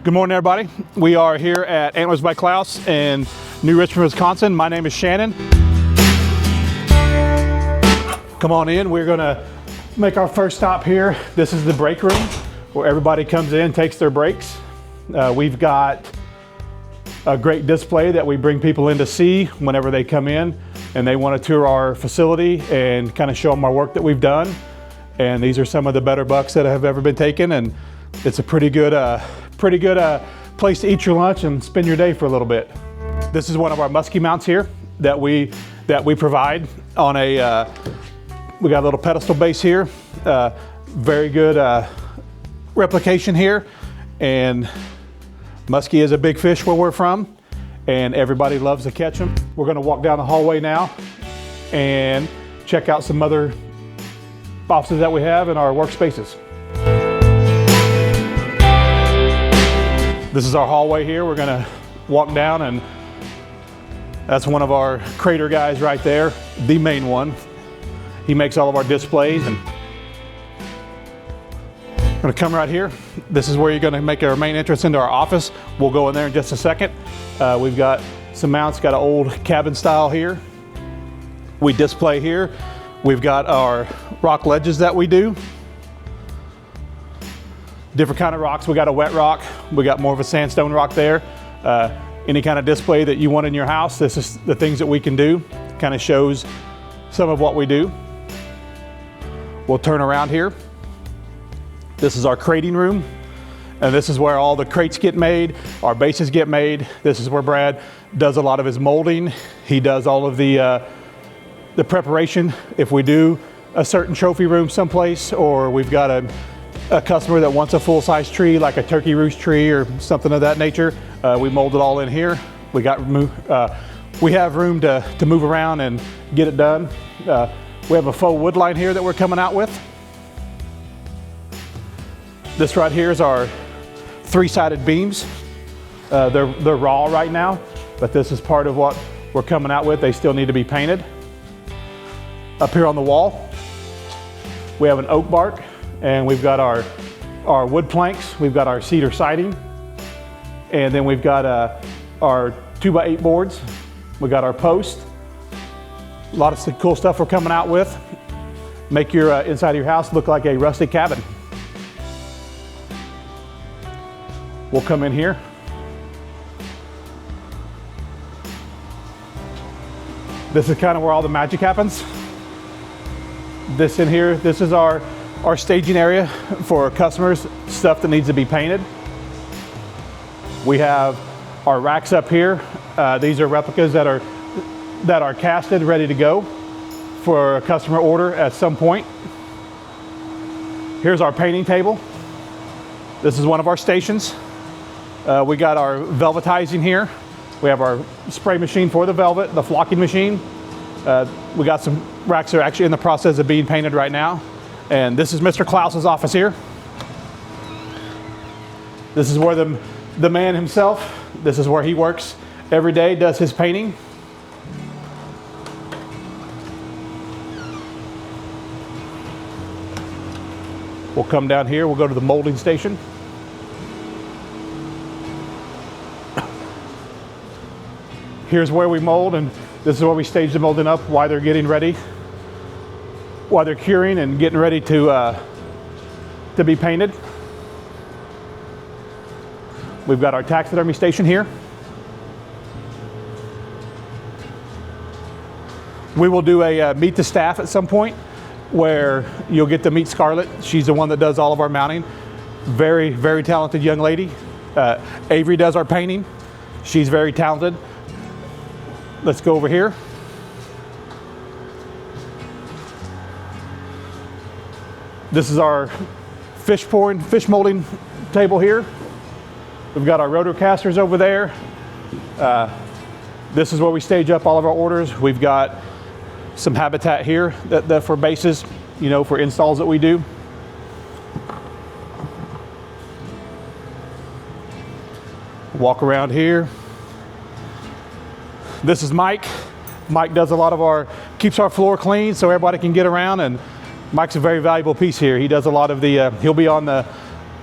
Good morning, everybody. We are here at Antlers by Klaus in New Richmond, Wisconsin. My name is Shannon. Come on in. We're gonna make our first stop here. This is the break room where everybody comes in, takes their breaks. We've got a great display that we bring people in to see whenever they come in and they want to tour our facility and kind of show them our work that we've done. And these are some of the better bucks that have ever been taken, and it's a pretty good place to eat your lunch and spend your day for a little bit. This is one of our muskie mounts here that we provide on a. We got a little pedestal base here. Very good replication here, and muskie is a big fish where we're from, and everybody loves to catch them. We're going to walk down the hallway now and check out some other offices that we have in our workspaces. This is our hallway here. We're gonna walk down, and that's one of our crater guys right there, the main one. He makes all of our displays. And I'm gonna come right here. This is where you're gonna make our main entrance into our office. We'll go in there in just a second. We've got some mounts, got an old cabin style here. We display here. We've got our rock ledges that we do. Different kind of rocks. We got a wet rock. We got more of a sandstone rock there. Any kind of display that you want in your house, this is the things that we can do. Kind of shows some of what we do. We'll turn around here. This is our crating room, and this is where all the crates get made, our bases get made. This is where Brad does a lot of his molding. He does all of the preparation if we do a certain trophy room someplace, or we've got a customer that wants a full-size tree, like a turkey roost tree or something of that nature. We mold it all in here. We have room to move around and get it done. We have a faux wood line here that we're coming out with. This right here is our three-sided beams. They're raw right now, but this is part of what we're coming out with. They still need to be painted. Up here on the wall, we have an oak bark, and we've got our wood planks. We've got our cedar siding, and then we've got our 2x8 boards. We got our post. A lot of cool stuff we're coming out with. Make your inside of your house look like a rustic cabin. We'll come in here. This is kind of where all the magic happens. This in here, this is our staging area for customers, stuff that needs to be painted. We have our racks up here. These are replicas that are casted, ready to go for a customer order at some point. Here's our painting table. This is one of our stations. We got our velvetizing here. We have our spray machine for the velvet, the flocking machine. We got some racks that are actually in the process of being painted right now. And this is Mr. Klaus's office here. This is where the man himself, this is where he works every day, does his painting. We'll come down here, we'll go to the molding station. Here's where we mold, and this is where we stage the molding up while they're getting ready, while they're curing and getting ready to be painted. We've got our taxidermy station here. We will do a meet the staff at some point where you'll get to meet Scarlett. She's the one that does all of our mounting. Very, very talented young lady. Avery does our painting. She's very talented. Let's go over here. This is our fish molding table here. We've got our rotor casters over there. This is where we stage up all of our orders. We've got some habitat here that for bases, you know, for installs that we do. Walk around here. This is Mike. Mike does a lot of keeps our floor clean so everybody can get around, and Mike's a very valuable piece here. He does a lot of he'll be on the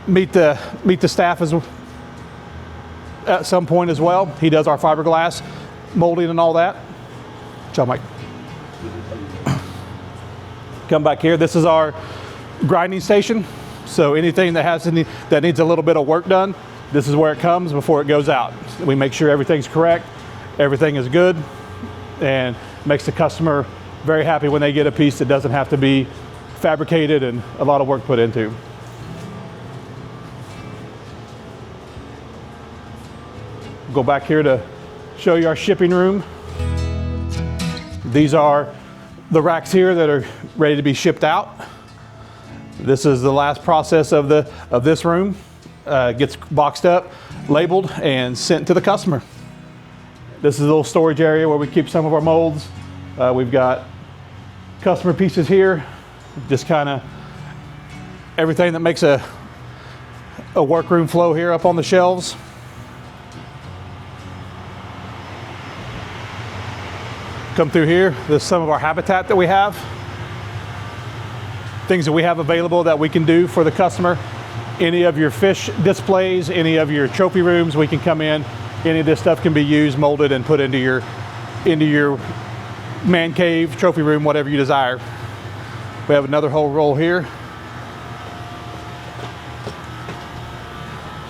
meet the staff as at some point as well. He does our fiberglass molding and all that. Ciao, Mike. Come back here. This is our grinding station. So anything that needs a little bit of work done, this is where it comes before it goes out. We make sure everything's correct, everything is good, and makes the customer very happy when they get a piece that doesn't have to be fabricated and a lot of work put into. Go back here to show you our shipping room. These are the racks here that are ready to be shipped out. This is the last process of this room. Gets boxed up, labeled, and sent to the customer. This is a little storage area where we keep some of our molds. We've got customer pieces here, just kind of everything that makes a workroom flow here up on the shelves. Come through here, there's some of our habitat that we have. Things that we have available that we can do for the customer. Any of your fish displays, any of your trophy rooms, we can come in. Any of this stuff can be used, molded, and put into your man cave, trophy room, whatever you desire. We have another whole roll here.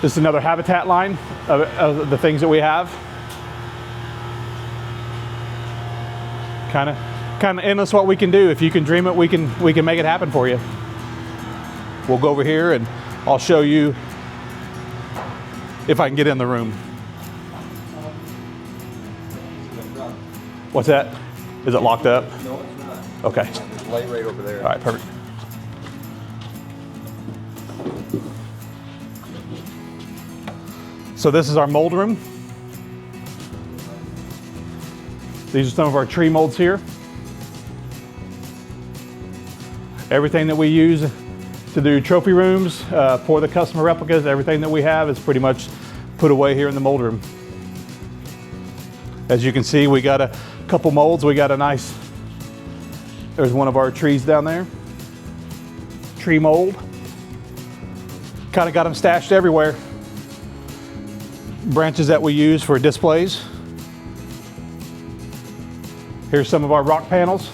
This is another habitat line of the things that we have. Kind of endless what we can do. If you can dream it, we can make it happen for you. We'll go over here and I'll show you if I can get in the room. What's that? Is it locked up? No, it's not. Okay. It's light right over there. All right, perfect. So this is our mold room. These are some of our tree molds here. Everything that we use to do trophy rooms for the customer replicas, everything that we have is pretty much put away here in the mold room. As you can see, we got a couple molds. We got a nice, there's one of our trees down there. Tree mold. Kind of got them stashed everywhere. Branches that we use for displays. Here's some of our rock panels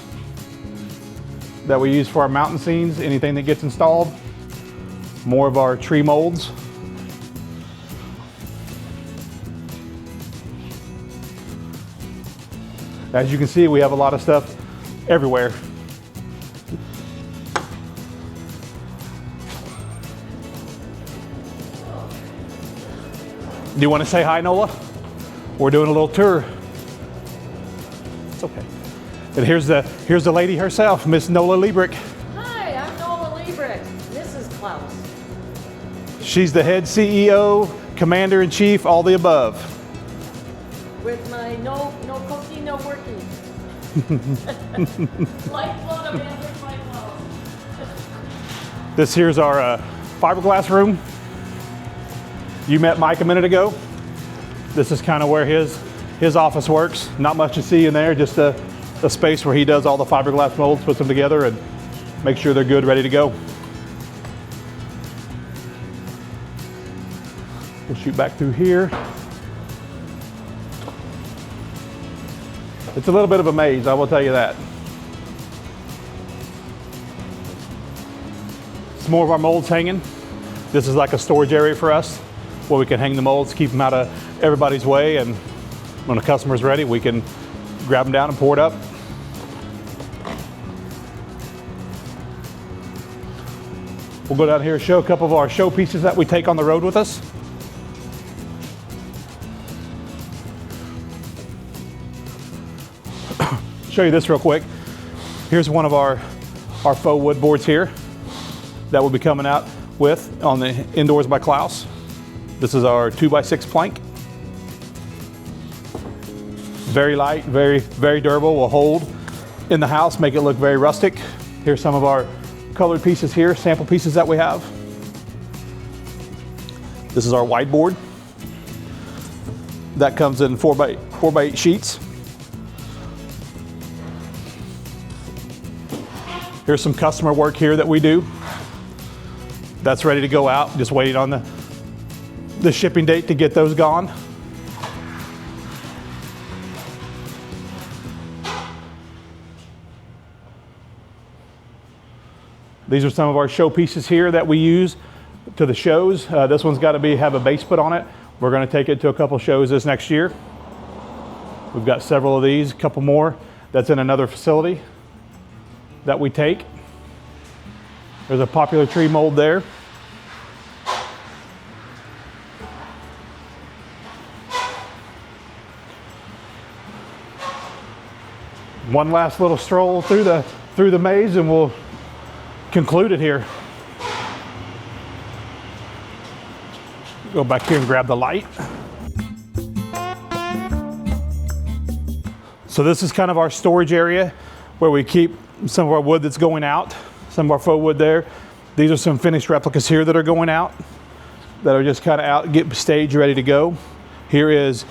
that we use for our mountain scenes, anything that gets installed. More of our tree molds. As you can see, we have a lot of stuff everywhere. Do you want to say hi, Nola? We're doing a little tour. It's okay. And here's the lady herself, Miss Nola Liebrick. Hi, I'm Nola Liebrick, Mrs. Klaus. She's the head CEO, commander-in-chief, all the above. With my no cooking, no working. Lifeblood of Antlers, my Klaus. This here's our fiberglass room. You met Mike a minute ago. This is kind of where his office works. Not much to see in there, just a space where he does all the fiberglass molds, puts them together, and makes sure they're good, ready to go. We'll shoot back through here. It's a little bit of a maze, I will tell you that. Some more of our molds hanging. This is like a storage area for us where we can hang the molds, keep them out of everybody's way, and when the customer's ready, we can grab them down and pour it up. We'll go down here and show a couple of our show pieces that we take on the road with us. Show you this real quick. Here's one of our faux wood boards here that we'll be coming out with on the Indoors by Klaus. This is our 2x6 plank. Very light, very durable, will hold in the house, make it look very rustic. Here's some of our colored pieces here, sample pieces that we have. This is our whiteboard. That comes in 4x8 sheets. Here's some customer work here that we do. That's ready to go out, just waiting on the shipping date to get those gone. These are some of our show pieces here that we use to the shows. This one's got to have a base put on it. We're going to take it to a couple shows this next year. We've got several of these, a couple more that's in another facility that we take. There's a popular tree mold there. One last little stroll through the maze and we'll conclude it here. Go back here and grab the light. So this is kind of our storage area where we keep some of our wood that's going out, some of our faux wood there. These are some finished replicas here that are going out, that are just kind of out, get staged, ready to go. Here is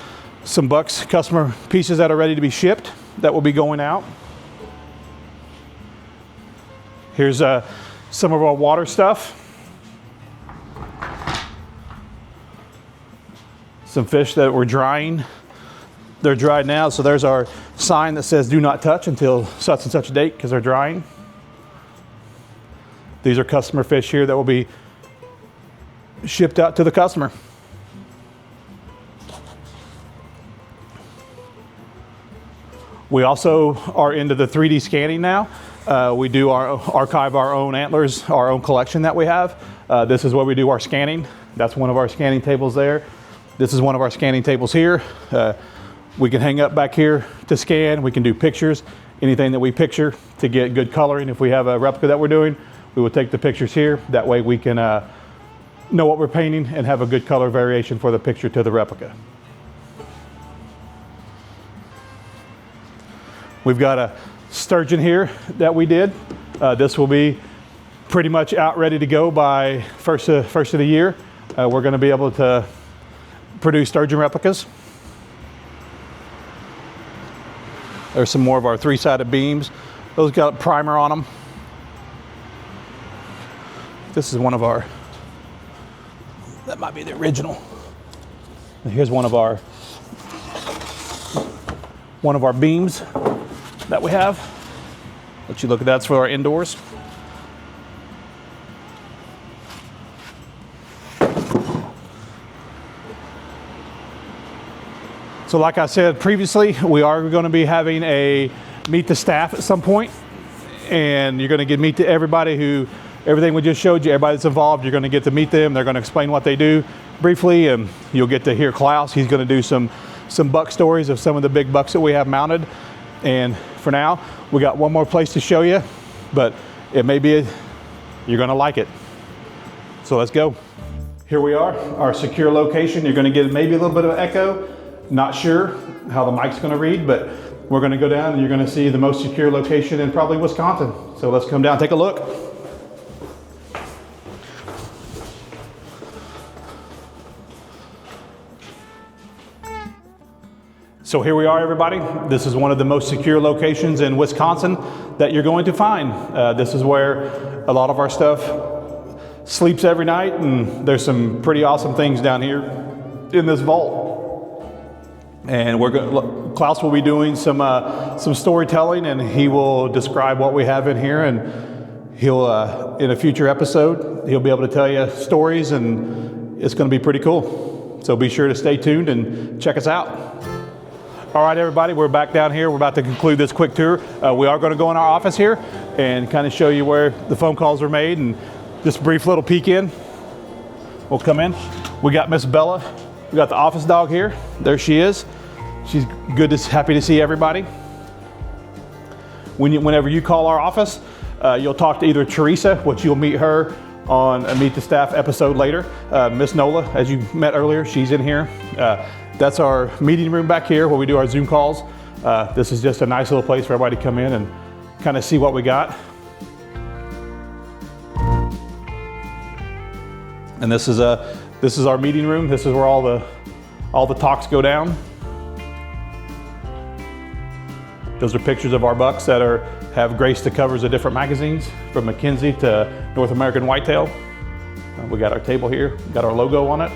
some Bucks customer pieces that are ready to be shipped that will be going out. Here's some of our water stuff. Some fish that we're drying. They're dried now, so there's our sign that says do not touch until such and such a date because they're drying. These are customer fish here that will be shipped out to the customer. We also are into the 3D scanning now. We do archive our own antlers, our own collection that we have. This is where we do our scanning. That's one of our scanning tables there. This is one of our scanning tables here. We can hang up back here to scan. We can do pictures, anything that we picture to get good coloring. If we have a replica that we're doing, we will take the pictures here. That way we can know what we're painting and have a good color variation for the picture to the replica. We've got a sturgeon here that we did. This will be pretty much out ready to go by first of the year. We're going to be able to produce sturgeon replicas. There's some more of our 3-sided beams. Those got a primer on them. This is one of our, that might be the original. And here's one of our beams that we have. Let you look at that's for our indoors. So like I said previously, we are going to be having a meet the staff at some point, and you're going to get meet to everybody everything we just showed you, everybody that's involved, you're going to get to meet them. They're going to explain what they do briefly, and you'll get to hear Klaus. He's going to do some buck stories of some of the big bucks that we have mounted. And for now, we got one more place to show you, but it may be, you're going to like it. So let's go. Here we are, our secure location. You're going to get maybe a little bit of echo. Not sure how the mic's going to read, but we're going to go down and you're going to see the most secure location in probably Wisconsin. So let's come down and take a look. So here we are, everybody. This is one of the most secure locations in Wisconsin that you're going to find. This is where a lot of our stuff sleeps every night, and there's some pretty awesome things down here in this vault. And Klaus will be doing some storytelling, and he will describe what we have in here, and he'll in a future episode he'll be able to tell you stories, and it's going to be pretty cool. So be sure to stay tuned and check us out. All right, everybody, we're back down here. We're about to conclude this quick tour. We are going to go in our office here and kind of show you where the phone calls are made, and just a brief little peek in. We'll come in. We got Miss Bella. We got the office dog here. There she is. She's happy to see everybody. Whenever you call our office, you'll talk to either Teresa, which you'll meet her on a Meet the Staff episode later. Miss Nola, as you met earlier, she's in here. That's our meeting room back here where we do our Zoom calls. This is just a nice little place for everybody to come in and kind of see what we got. And this is our meeting room. This is where all the talks go down. Those are pictures of our bucks that have graced the covers of different magazines, from McKinsey to North American Whitetail. We got our table here, got our logo on it.